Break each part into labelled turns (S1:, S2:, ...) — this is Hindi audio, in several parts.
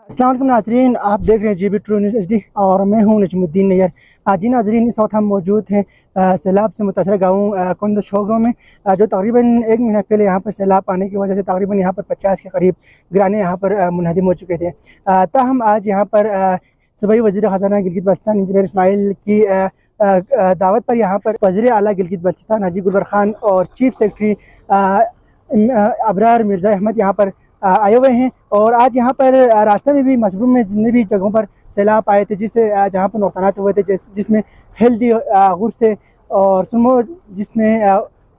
S1: अस्सलाम वालेकुम नाज़रीन, आप देख रहे हैं GB ट्रू न्यूज़ HD और मैं हूं नजमुद्दीन नैयर। जी नाज़रीन, इस वक्त हम मौजूद हैं सैलाब से मुतासर गाँव कुंद शोगरों में, जो तकरीबन एक महीना पहले यहाँ पर सैलाब आने की वजह से तकरीबन यहाँ पर 50 के करीब घराने यहाँ पर मुनहदम हो चुके थे। ताहम आज यहाँ पर सूबाई वज़ीर ख़ज़ाना गिलगित बल्तिस्तान इंजीनियर इस्माइल की दावत पर यहाँ पर वज़ीर आला गिलगित बल्तिस्तान हाजी गुलबर खान और चीफ सेक्रेटरी अबरार मिर्ज़ा अहमद यहाँ पर आए हुए हैं। और आज यहाँ पर रास्ते में भी मशरूम में जितने भी जगहों पर सैलाब आए थे, जिससे जहाँ पर नुकसानात हुए थे, जिसमें हेल्दी गुस्से और सुरमो, जिसमें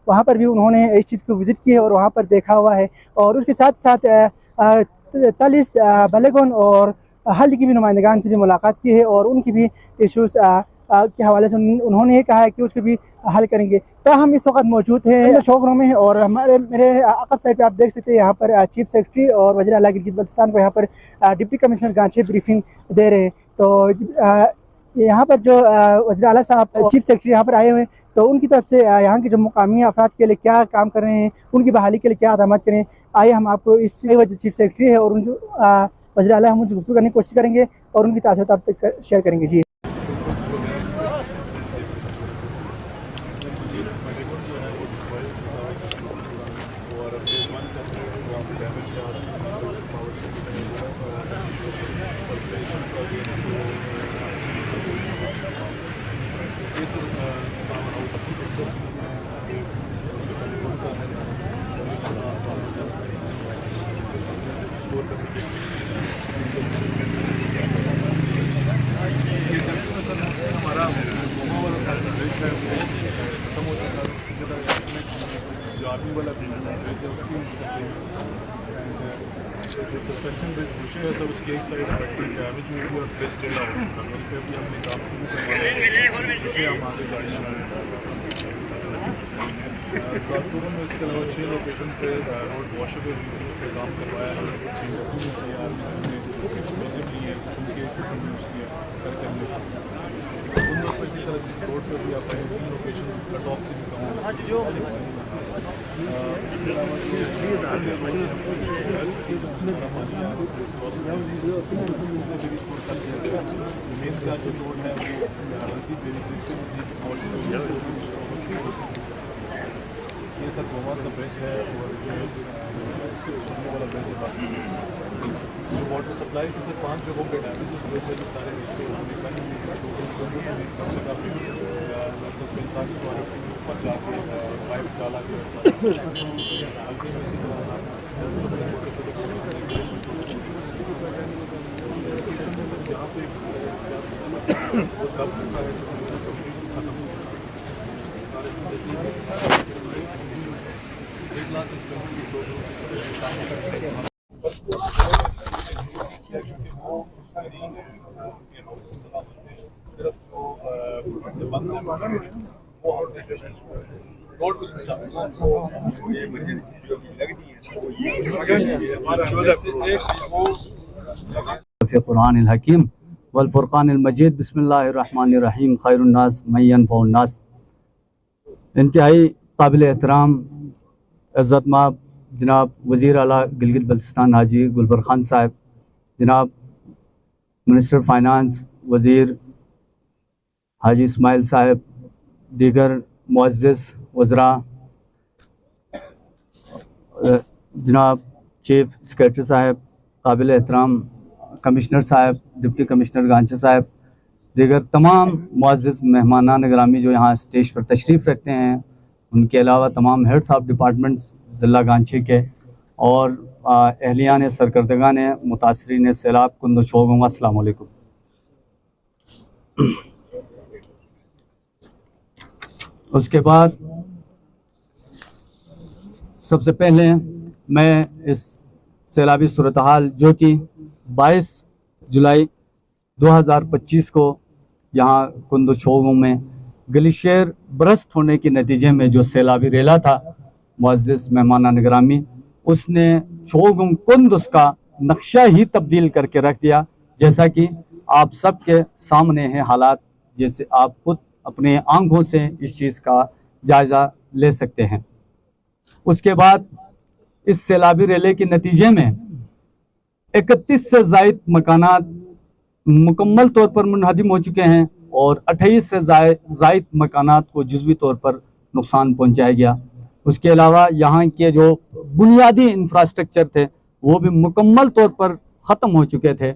S1: वहाँ पर भी उन्होंने इस चीज़ को विज़िट किया और वहाँ पर देखा हुआ है। और उसके साथ साथ 43 बलेगों और हल की भी नुमाइंदगान से भी मुलाकात की है और उनकी भी इशूज़ के हवाले से उन्होंने ये कहा है कि उसको भी हल करेंगे। तो हम इस वक्त मौजूद हैं शोगरों में और मेरे अकब साइड पे आप देख सकते हैं यहाँ पर चीफ सेक्रेटरी और वज़ीर आला गिलगित बल्तिस्तान को यहाँ पर डिप्टी कमिश्नर गांचे ब्रीफिंग दे रहे हैं। तो यहाँ पर जो वज़ीर आला साहब चीफ सेक्रेटरी यहाँ पर आए हुए हैं, तो उनकी तरफ से यहाँ के जो मुकामी अफराद के लिए क्या काम कर रहे हैं, उनकी बहाली के लिए क्या इक़दाम करें, आइए हम आपको इस जो चीफ सेक्रेटरी है और उन जो वज़ीर आला हम उनसे गुफ्तगू करने की कोशिश करेंगे और उनकी तासीरात आप तक शेयर करेंगे। जी
S2: जो सस्पेंशन ब्रिज पूछे है सर, उसकी एक साइड डैमेज हुई है, ब्रिज टेढ़ा हो चुका है, उस पर भी हमने काम शुरू करवाया है, जिसे हम आगे गाड़ी सातपुर में। इसके अलावा 6 लोकेशन पे रोड वॉशेबल पे काम करवाया है। सिंगापुर में तैयार जिसमें एक्सप्लोसिव नहीं है, कुछ उनके यूज़ किया करके हमने उन पर इसी तरह जिस रोड पर भी आप आए 3 लोकेशन कट ऑफ की मेन से जो रोड है ये सब गोवा का ब्रिज है और सुनने वाला ब्रिज है। बाकी वाटर सप्लाई की सिर्फ 5 जगहों पे डैमेजेस हुए थे, जो सारे ऊपर जाके पाइप डाला गया। जहाँ पे दब चुका है
S3: क़ुरानिल हकीम वल फ़ुरक़ानिल मजीद बिस्मिल्लाहिर्रहमानिर्रहीम खैरुन्नास मय्यन फ़ौन्नास। इंतहाई काबिल एहतराम इज़्ज़त माब जनाब वज़ीर आला गिलगित बल्तिस्तान हाजी गुलबर खान साहब, जनाब मिनिस्टर फ़ाइनेंस वज़ीर हाजी इस्माइल साहब, दीगर मुअज़्ज़िज़ वज़रा, जनाब चीफ सेक्रेटरी साहब, काबिल एहतराम कमिश्नर साहब, डिप्टी कमिश्नर गांचे साहब, दीगर तमाम मुअज़्ज़िज़ मेहमानान गिरामी जो यहाँ स्टेज पर तशरीफ़ रखते हैं, उनके अलावा तमाम हेड्स ऑफ डिपार्टमेंट्स ज़िला गांची के और अहलियान सरकर्दगान मुतासरीन सैलाब कुंद शोगों, अस्सलाम वालेकुम। उसके बाद सबसे पहले मैं इस सैलाबी सूरत हाल जो कि 22 जुलाई 2025 को यहाँ कुंद शोगों में ग्लेशियर बरस्ट होने के नतीजे में जो सैलाबी रेला था, मुअज़्ज़िज़ मेहमानान गिरामी, उसने शोगों कुंद उसका नक्शा ही तब्दील करके रख दिया। जैसा कि आप सबके सामने हैं हालात, जैसे आप खुद अपने आंखों से इस चीज़ का जायज़ा ले सकते हैं। उसके बाद इस सैलाबी रेले के नतीजे में 31 से ज़ायद मकानात मुकम्मल तौर पर मुनहदिम हो चुके हैं और 28 से ज़ायद मकानात को जुज़वी तौर पर नुकसान पहुंचाया गया। उसके अलावा यहाँ के जो बुनियादी इंफ्रास्ट्रक्चर थे वो भी मुकम्मल तौर पर ख़त्म हो चुके थे,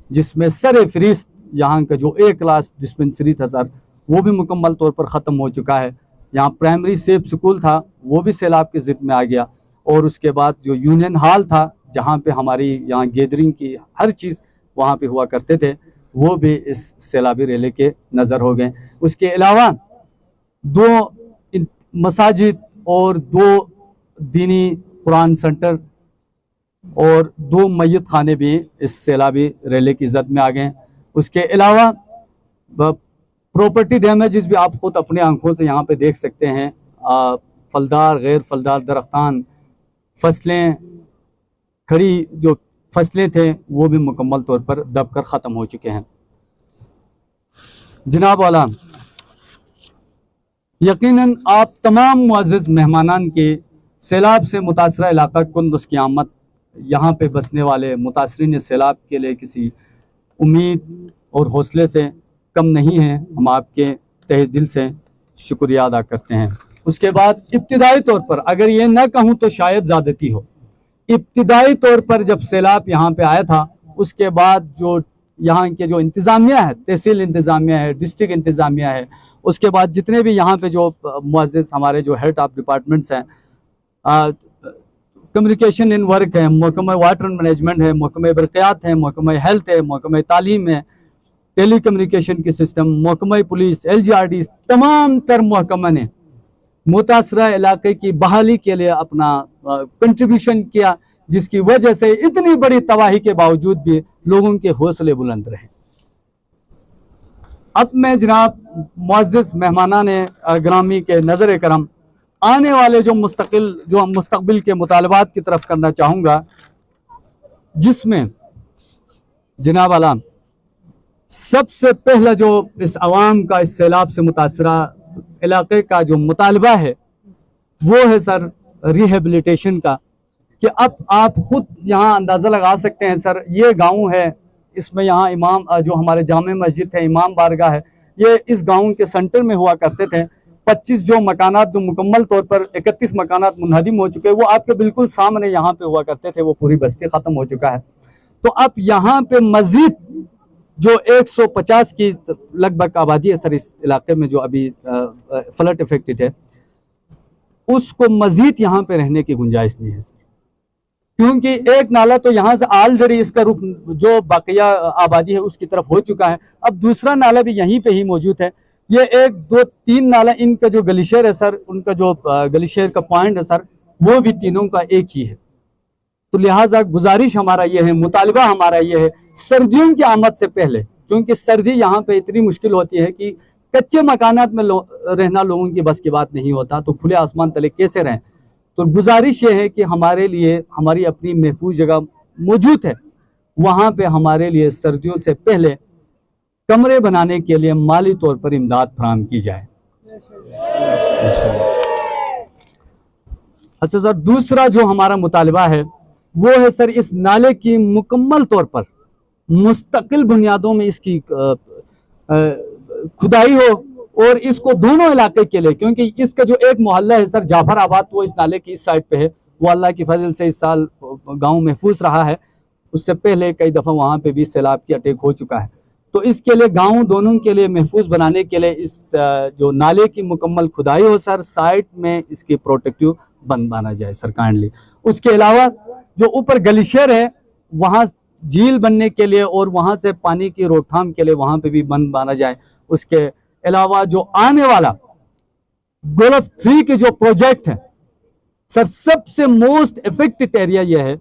S3: जिसमें सर फहरिस्त यहाँ का जो A क्लास डिस्पेंसरी था सर, वो भी मुकम्मल तौर पर ख़त्म हो चुका है। यहाँ प्राइमरी सेफ स्कूल था वो भी सैलाब की ज़िद में आ गया, और उसके बाद जो यूनियन हॉल था जहाँ पे हमारी यहाँ गैदरिंग की हर चीज़ वहाँ पे हुआ करते थे, वो भी इस सैलाबी रेले के नज़र हो गए। उसके अलावा 2 मसाजिद और 2 दीनी कुरान सेंटर और 2 मय्यत खाने भी इस सैलाबी रेले की जद में आ गए। उसके अलावा प्रॉपर्टी डैमेजेस भी आप खुद अपने आंखों से यहाँ पे देख सकते हैं। फलदार गैर फलदार दरख्तान, फसलें, खड़ी जो फसलें थे वो भी मुकम्मल तौर पर दब कर ख़त्म हो चुके हैं। जनाब वाला, यकीनन आप तमाम मुअज़्ज़िज़ मेहमानान के सैलाब से मुतासरा इलाका कुंदुस की आमद यहाँ पे बसने वाले मुतासरीन सैलाब के लिए किसी उम्मीद और हौसले से कम नहीं है। हम आपके तहे दिल से शुक्रिया अदा करते हैं। उसके बाद इब्तिदाई तौर पर, अगर ये ना कहूँ तो शायद ज़्यादती हो, इब्तिदाई तौर पर जब सैलाब यहाँ पे आया था उसके बाद जो यहाँ के जो इंतज़ामिया है, तहसील इंतज़ामिया है, डिस्ट्रिक्ट इंतज़ामिया है, उसके बाद जितने भी यहाँ पे जो मुअज़्ज़िज़ हमारे जो हेड ऑफ डिपार्टमेंट्स हैं, कम्युनिकेशन इन वर्क है, महकमा वाटर मैनेजमेंट है, महकमा बरक़ियात है, महकमा हेल्थ है, महकमा तालीम है, टेली कम्युनिकेशन की सिस्टम, महकमा पुलिस, LGRD, तमाम तर महकमा ने मुतासरा इलाके की बहाली के लिए अपना कंट्रीब्यूशन किया, जिसकी वजह से इतनी बड़ी तबाही के बावजूद भी लोगों के हौसले बुलंद रहे। अब मैं जनाब मुअज़्ज़िज़ मेहमानान ग्रामी के नज़र करम आने वाले जो मुस्तक़बिल के मुतालबात की तरफ करना चाहूँगा, जिसमें जनाब आला सबसे पहला जो इस अवाम का इस सैलाब से मुतासरा इलाके का जो मुतालबा है वो है सर रिहेबिलिटेशन का। कि अब आप खुद यहाँ अंदाज़ा लगा सकते हैं सर, ये गांव है, इसमें यहाँ इमाम जो हमारे जामे मस्जिद है, इमाम बारगाह है, ये इस गांव के सेंटर में हुआ करते थे। 25 जो मकानात जो मुकम्मल तौर पर 31 मकानात मुनहदिम हो चुके हैं, वो आपके बिल्कुल सामने यहाँ पे हुआ करते थे, वो पूरी बस्ती ख़त्म हो चुका है। तो अब यहाँ पे मज़ीद जो 150 की लगभग आबादी है सर इस इलाके में जो अभी फ्लड इफेक्टेड है, उसको मज़ीद यहाँ पे रहने की गुंजाइश नहीं है सर, क्योंकि एक नाला तो यहाँ से ऑलरेडी इसका रुख जो बाकिया आबादी है उसकी तरफ हो चुका है, अब दूसरा नाला भी यहीं पे ही मौजूद है। ये 1, 2, 3 नाला, इनका जो गलीशेर है सर, उनका जो गलीशेर का पॉइंट है सर, वो भी तीनों का एक ही है। तो लिहाजा गुजारिश हमारा ये है, मुतालबा हमारा ये है, सर्दियों की आमद से पहले, क्योंकि सर्दी यहाँ पे इतनी मुश्किल होती है कि कच्चे मकानात में रहना लोगों की बस की बात नहीं होता, तो खुले आसमान तले कैसे रहें। तो गुजारिश ये है कि हमारे लिए हमारी अपनी महफूज जगह मौजूद है, वहाँ पे हमारे लिए सर्दियों से पहले कमरे बनाने के लिए माली तौर पर इमदाद फराहम की जाए। अच्छा सर, दूसरा जो हमारा मुतालबा है वो है सर, इस नाले की मुकम्मल तौर पर मुस्तकिल बुनियादों में इसकी खुदाई हो, और इसको दोनों इलाके के लिए, क्योंकि इसका जो एक मोहल्ला है सर जाफर आबाद, वो इस नाले की इस साइड पे है, वो अल्लाह की फजल से इस साल गांव महफूज रहा है, उससे पहले कई दफ़ा वहाँ पे भी सैलाब की अटैक हो चुका है। तो इसके लिए गांव दोनों के लिए महफूज बनाने के लिए इस जो नाले की मुकम्मल खुदाई हो सर, साइड में इसकी प्रोटेक्टिव बंद बना जाए सर काइंडली। उसके अलावा जो ऊपर गलीशेर है वहाँ झील बनने के लिए और वहाँ से पानी की रोकथाम के लिए वहाँ पे भी बंद बना जाए। उसके अलावा जो आने वाला गोल्फ 3 के जो प्रोजेक्ट है सर, सबसे मोस्ट इफेक्टेड एरिया ये है।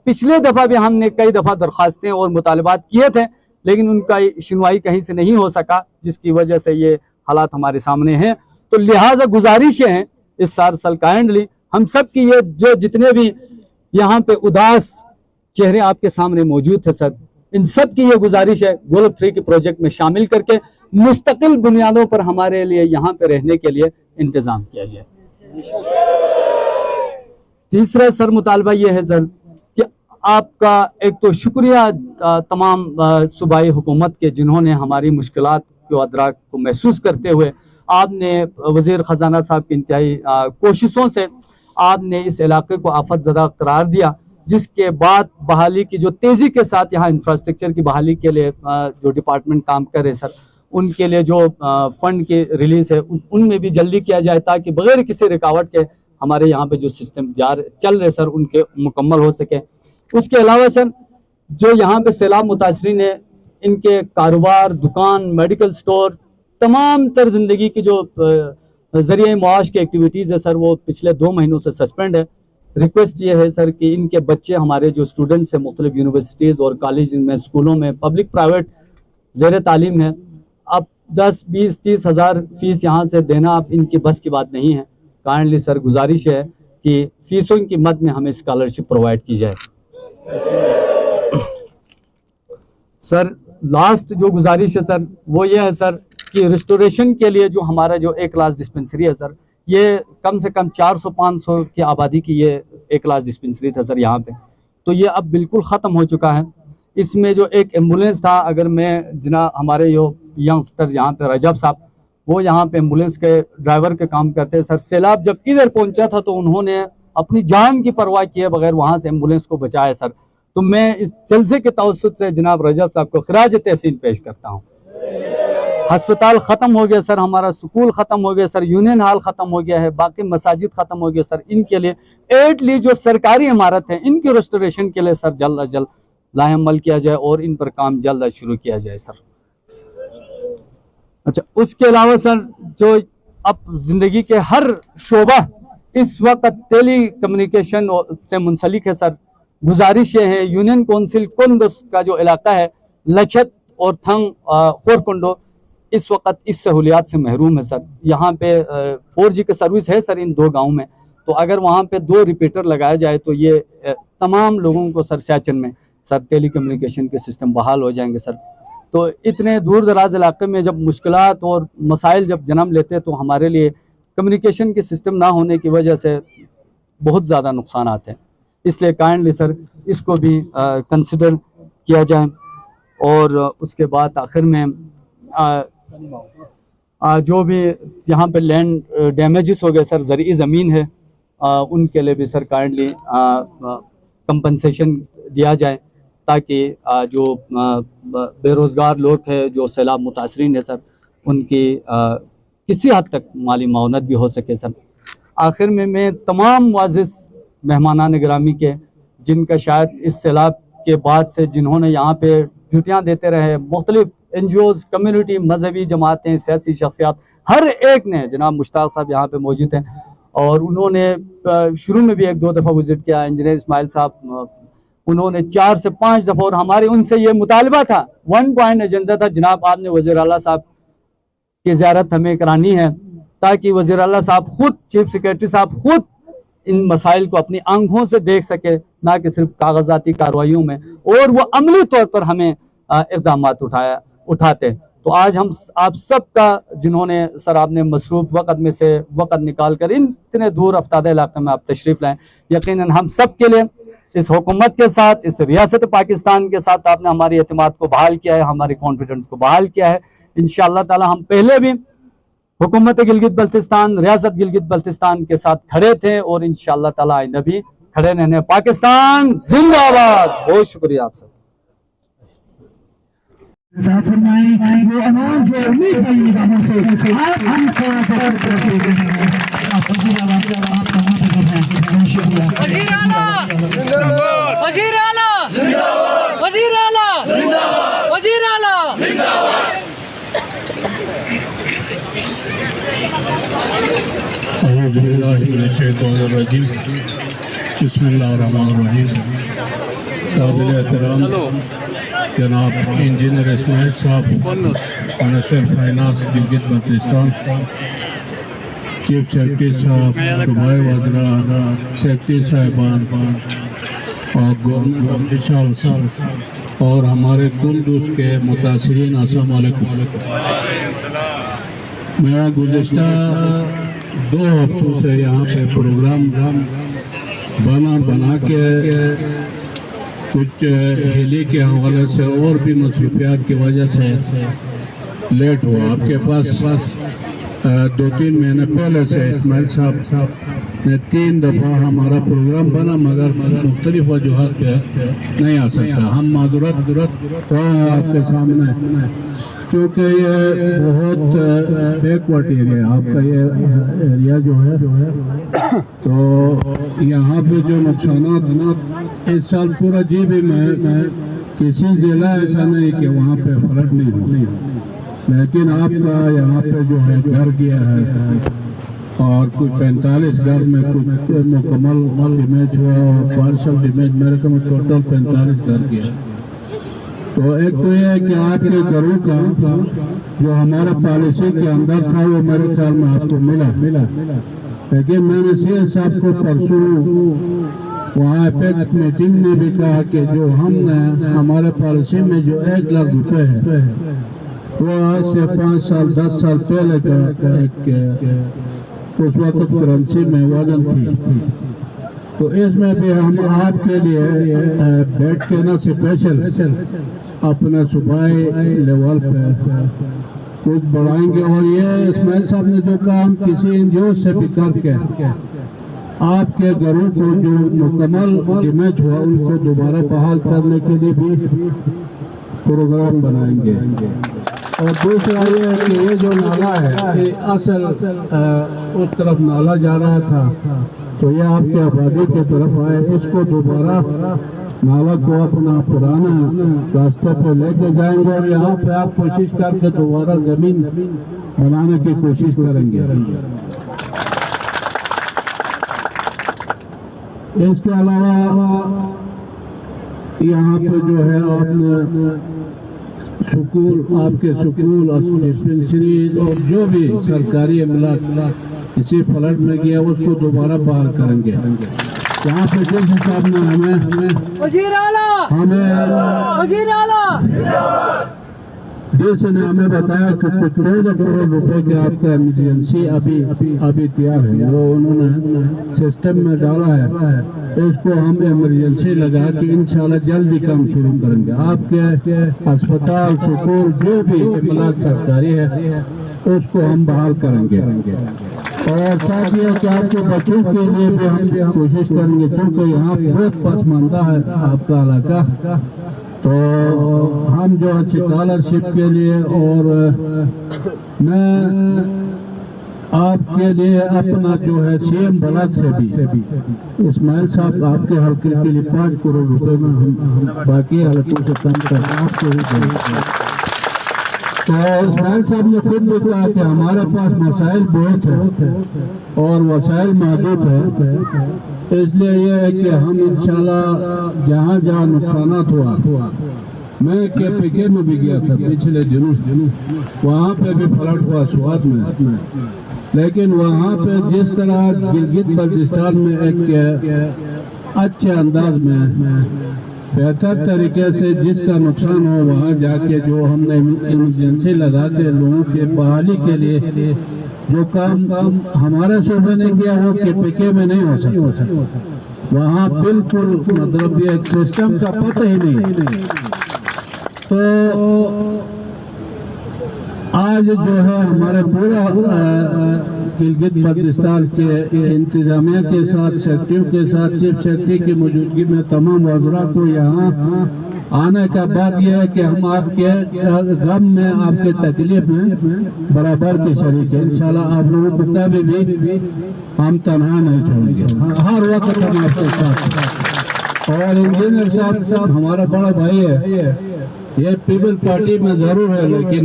S3: पिछले दफ़ा भी हमने कई दफ़ा दरख्वास्तें और मुतालबात किए थे, लेकिन उनका सुनवाई कहीं से नहीं हो सका, जिसकी वजह से ये हालात हमारे सामने हैं। तो लिहाजा गुजारिश है इस साल काइंडली हम सब की, ये जो जितने भी यहाँ पे उदास चेहरे आपके सामने मौजूद है सर, इन सब की ये गुजारिश है गोल्फ 3 के प्रोजेक्ट में शामिल करके मुस्तकिल बुनियादों पर हमारे लिए यहाँ पे रहने के लिए इंतज़ाम किया जाए। तीसरा सर मुतालबा ये है सर कि आपका एक तो शुक्रिया तमाम सूबाई हुकूमत के, जिन्होंने हमारी मुश्किलात को अदराक को महसूस करते हुए आपने वज़ीर ख़जाना साहब की इंतहाई कोशिशों से आपने इस इलाके को आफत ज़दा करार दिया, जिसके बाद बहाली की जो तेज़ी के साथ यहाँ इंफ्रास्ट्रक्चर की बहाली के लिए जो डिपार्टमेंट काम कर रहे सर, उनके लिए जो फ़ंड की रिलीज़ है उनमें भी जल्दी किया जाए, ताकि बग़ैर किसी रुकावट के हमारे यहाँ पे जो सिस्टम चल रहे सर उनके मुकम्मल हो सके। उसके अलावा सर जो यहाँ पे सैलाब मुतासरीन है, इनके कारोबार, दुकान, मेडिकल स्टोर, तमाम तर ज़िंदगी की जो ज़रिए माश की एक्टिविटीज़ है सर, वो पिछले 2 महीनों से सस्पेंड है। रिक्वेस्ट ये है सर कि इनके बच्चे, हमारे जो स्टूडेंट्स हैं मुख्तलिफ यूनिवर्सिटीज़ और कॉलेज में, स्कूलों में, पब्लिक प्राइवेट ज़ेर तालीम है, अब 10, 20, 30 हज़ार फ़ीस यहाँ से देना अब इनकी बस की बात नहीं है। काइंडली सर गुजारिश है कि फ़ीसों की मद में हमें स्कॉलरशिप प्रोवाइड की जाए। सर लास्ट जो गुजारिश है सर वो ये है सर कि रिस्टोरेशन के लिए जो हमारा जो एक क्लास डिस्पेंसरी है सर, ये कम से कम 400-500 की आबादी की ये एक क्लास डिस्पेंसरी था सर यहाँ पे, तो ये अब बिल्कुल ख़त्म हो चुका है। इसमें जो एक एम्बुलेंस था, अगर मैं हमारे जो यंगस्टर यहाँ पे रजब साहब, वो यहाँ पे एम्बुलेंस के ड्राइवर के काम करते हैं सर, सैलाब जब इधर पहुँचा था तो उन्होंने अपनी जान की परवाह किए बगैर वहाँ से एम्बुलेंस को बचाया सर। तो मैं इस जलसे के तवस्सुत से जनाब रजब साहब को खिराज तहसीन पेश करता हूँ। हस्पताल ख़त्म हो गया सर, हमारा स्कूल ख़त्म हो गया सर, यूनियन हॉल ख़त्म हो गया है, बाकी मसाजिद ख़त्म हो गया सर। इनके लिए एटली जो सरकारी इमारत है इनके रेस्टोरेशन के लिए सर जल्द अज जल्द लाहेमल किया जाए और इन पर काम जल्द अज शुरू किया जाए सर। अच्छा, उसके अलावा सर जो अब ज़िंदगी के हर शोबा इस वक्त टेली कम्युनिकेशन से मुंसलिक है सर। गुजारिश ये है, यूनियन काउंसिल कुंदस का जो इलाका है, लछत और थंग खोरकुंडो, इस वक्त इस सहूलियात से महरूम है सर। यहाँ पे 4G की सर्विस है सर इन 2 गाँव में, तो अगर वहाँ पे 2 रिपीटर लगाया जाए तो ये तमाम लोगों को सर सैचन में सर टेली कम्युनिकेशन के सिस्टम बहाल हो जाएंगे सर। तो इतने दूर दराज इलाके में जब मुश्किलात और मसाइल जब जन्म लेते हैं तो हमारे लिए कम्युनिकेशन के सिस्टम ना होने की वजह से बहुत ज़्यादा नुकसान आते हैं। इसलिए काइंडली सर इसको भी कंसिडर किया जाए। और उसके बाद आखिर में जो भी यहाँ पे लैंड डैमेजेस हो गए सर, ज़रई ज़मीन है, उनके लिए भी सर काइंडली कंपनसेशन दिया जाए, ताकि जो बेरोज़गार लोग हैं, जो सैलाब मुतासरीन है सर, उनकी किसी हद तक माली माउनत भी हो सके सर। आखिर में मैं तमाम मुअज़्ज़िज़ मेहमानान गिरामी के, जिनका शायद इस सैलाब के बाद से जिन्होंने यहाँ पे ड्यूटियाँ देते रहे, मुख्तलिफ NGOs, कम्युनिटी, मजहबी जमातें, सियासी शख्सियात, हर एक ने, जनाब मुश्ताक साहब यहाँ पे मौजूद हैं और उन्होंने शुरू में भी 1-2 दफ़ा विज़िट किया। इंजीनियर इस्माइल साहब, उन्होंने 4 से 5 दफ़ा, और हमारे उनसे ये मुतालबा था, 1 पॉइंट एजेंडा था, जनाब आपने वज़ीर आला साहब की ज़ियारत हमें करानी है, ताकि वज़ीर आला साहब खुद, चीफ सेक्रेटरी साहब खुद इन मसाइल को अपनी आंखों से देख सके, ना कि सिर्फ कागजाती कार्रवाइयों में, और वो अमली तौर पर हमें इक़दाम उठाते। तो आज हम आप सब का, जिन्होंने सर आपने मसरूफ़ वक़्त में से वक़्त निकाल कर इतने दूर अफ्तादा इलाक़े में आप तशरीफ़ लाएँ, यकीनन हम सब के लिए, इस हुकूमत के साथ, इस रियासत पाकिस्तान के साथ आपने हमारी एतमाद को बहाल किया है, हमारी कॉन्फिडेंस को बहाल किया है। इंशाअल्लाह ताला हम पहले भी हुकूमत गिलगित बल्तिस्तान, रियासत गिलगित बल्तिस्तान के साथ खड़े थे और इंशाअल्लाह ताला आइंदा भी खड़े रहने। पाकिस्तान जिंदाबाद। बहुत शुक्रिया आप सब।
S4: बिस्मिल्लाहिर्रहमानिर्रहीम। काबिल एहतराम जनाब इंजीनियर इस्माइल साहब, minister finance Gilgit Baltistan, chief secretary साहब, दुबई वज़रा, सेक्रेटरी साहिबान और हमारे कुंदुस के मुतासिरीन, अस्सलाम वालेकुम। मैं गुज़िश्ता 2 हफ्तों से यहाँ पे प्रोग्राम बना के कुछ हिली के हवाले से और भी मसरूफियात की वजह से लेट हुआ। आपके पास 2-3 महीने पहले से इस्माइल साहब ने 3 दफ़ा हमारा प्रोग्राम बना, मगर मुख्तलिफ वजूहात पे नहीं आ सकता। हम माजूरत आपके सामने, क्योंकि ये बहुत बैकवर्ड एरिया है आपका, ये एरिया जो है तो यहाँ पे जो नुकसान इस साल पूरा GB में किसी जिला ऐसा नहीं कि वहाँ पे फ्लड नहीं हो, लेकिन आपका यहाँ पे जो है घर गया है और कुछ 45 घर में कुछ मुकम्मल डैमेज हुआ और पार्शल डैमेज, मेरे को टोटल 45 घर गया। तो एक तो यह है कि आपके घरों का जो हमारा पॉलिसी के अंदर था वो मेरे ख्याल में आपको मिला, लेकिन मैंने CS साहब को परसों वहाँ अपेक्स मीटिंग में भी कहा कि जो हमने हमारे पॉलिसी में जो 1 लाख रुपए है वो आज से 5 साल 10 साल पहले का एक उस वक्त करेंसी में वजन थी। तो इसमें भी हम आपके लिए बैठ के ना स्पेशल अपने सूबाई लेवल पे कुछ बढ़ाएंगे। और ये इस्माइल साहब ने जो काम किसी NGO से भी करके आपके घरों को जो मुकम्मल डैमेज हुआ उनको दोबारा बहाल करने के लिए भी प्रोग्राम बनाएंगे। और दूसरा ये है कि ये जो नाला है ये असल उस तरफ नाला जा रहा था, तो ये आपके आबादी की तरफ आए, इसको दोबारा नाला को अपना पुराना रास्ते पे लेके जाएंगे और यहाँ पे आप कोशिश करके दोबारा जमीन बनाने की कोशिश करेंगे। इसके अलावा यहाँ पे जो है आपने स्कूल, आपके स्कूल डिस्पेंसरीज और जो भी सरकारी अमला इसी फ्लड में गया उसको दोबारा बहाल करेंगे। यहाँ पे जिस हिसाब में हमें देश ने हमें बताया कि कुछ 14 करोड़ रुपए के आपका इमरजेंसी अभी तैयार है, वो उन्होंने सिस्टम में डाला है। इसको हम इमरजेंसी लगा के इंशाल्लाह जल्दी काम शुरू करेंगे। आपके अस्पताल स्कूल जो भी इमलाक सरकारी है उसको हम बहाल करेंगे। और साथ ही कि आपके बच्चों के लिए भी हम कोशिश करेंगे, क्योंकि यहाँ बहुत पसमानदा है आपका इलाका। तो हम जो है स्कॉलरशिप के लिए और मैं आपके लिए अपना जो है CM ब्लॉक से भी इस्माइल साहब आपके हल्के के लिए 5 करोड़ रुपए में हम बाकी हालतों से कम कर आपको ही देंगे। तो इस्माइल साहब ने खुद भी कहा कि हमारे पास मसाइल बहुत है और वसाइल महदूद है, इसलिए यह है कि हम इंशाल्लाह जहाँ जहाँ नुकसानात हुआ, मैं KPK में भी गया था पिछले दिनों, वहाँ पे भी फ्लड हुआ स्वाद में, लेकिन वहाँ पे जिस तरह गिलगित बल्तिस्तान में एक अच्छे अंदाज में बेहतर तरीके से जिसका नुकसान हो वहाँ जाके जो हमने इमरजेंसी लगा के लोगों के बहाली के लिए जो काम हमारे सूबे ने किया वो KPK में नहीं हो सकता। वहाँ बिल्कुल मतलब ये एक सिस्टम का पता ही नहीं। तो आज जो है हमारे पूरा गिलगित बल्तिस्तान के इंतजामिया के साथ, सेक्रेटरियों के साथ, चीफ सेक्रेटरी की मौजूदगी में तमाम वज़रा को यहाँ आने का बात यह है कि हम आपके गम में, आपके तकलीफ में बराबर के शरीक है। इंशाल्लाह आप लोगों को कभी भी हम तनहा नहीं छोड़ेंगे, हर वक्त हम आपके साथ। और इंजीनियर साहब हमारा बड़ा भाई है, ये पीपल पार्टी में जरूर है, लेकिन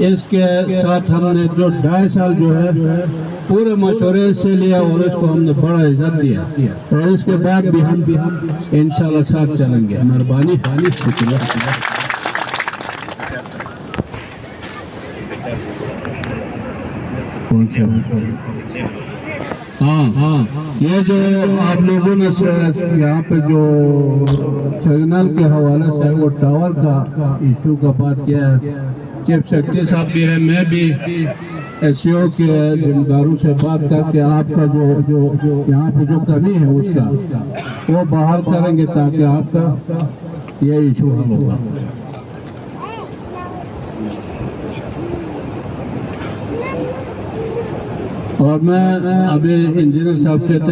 S4: इसके साथ हमने जो 2.5 साल जो है पूरे मशवरे से लिया और इसको हमने बड़ा इज्जत दिया, और इसके बाद भी हम इंशाल्लाह साथ चलेंगे। मेहरबानी, शुक्रिया। हाँ, ये जो आप लोगों ने यहाँ पे जो सिग्नल के हवाले से वो टावर का इशू का बात किया है, चीफ सेक्रेटरी साहब भी है, मैं भी एसईओ के जिम्मेदारों से बात करके आपका जो यहाँ पे जो कमी है उसका वो बहाल करेंगे ताकि आपका ये इशू हल होगा। और मैं अभी इंजीनियर साहब कहते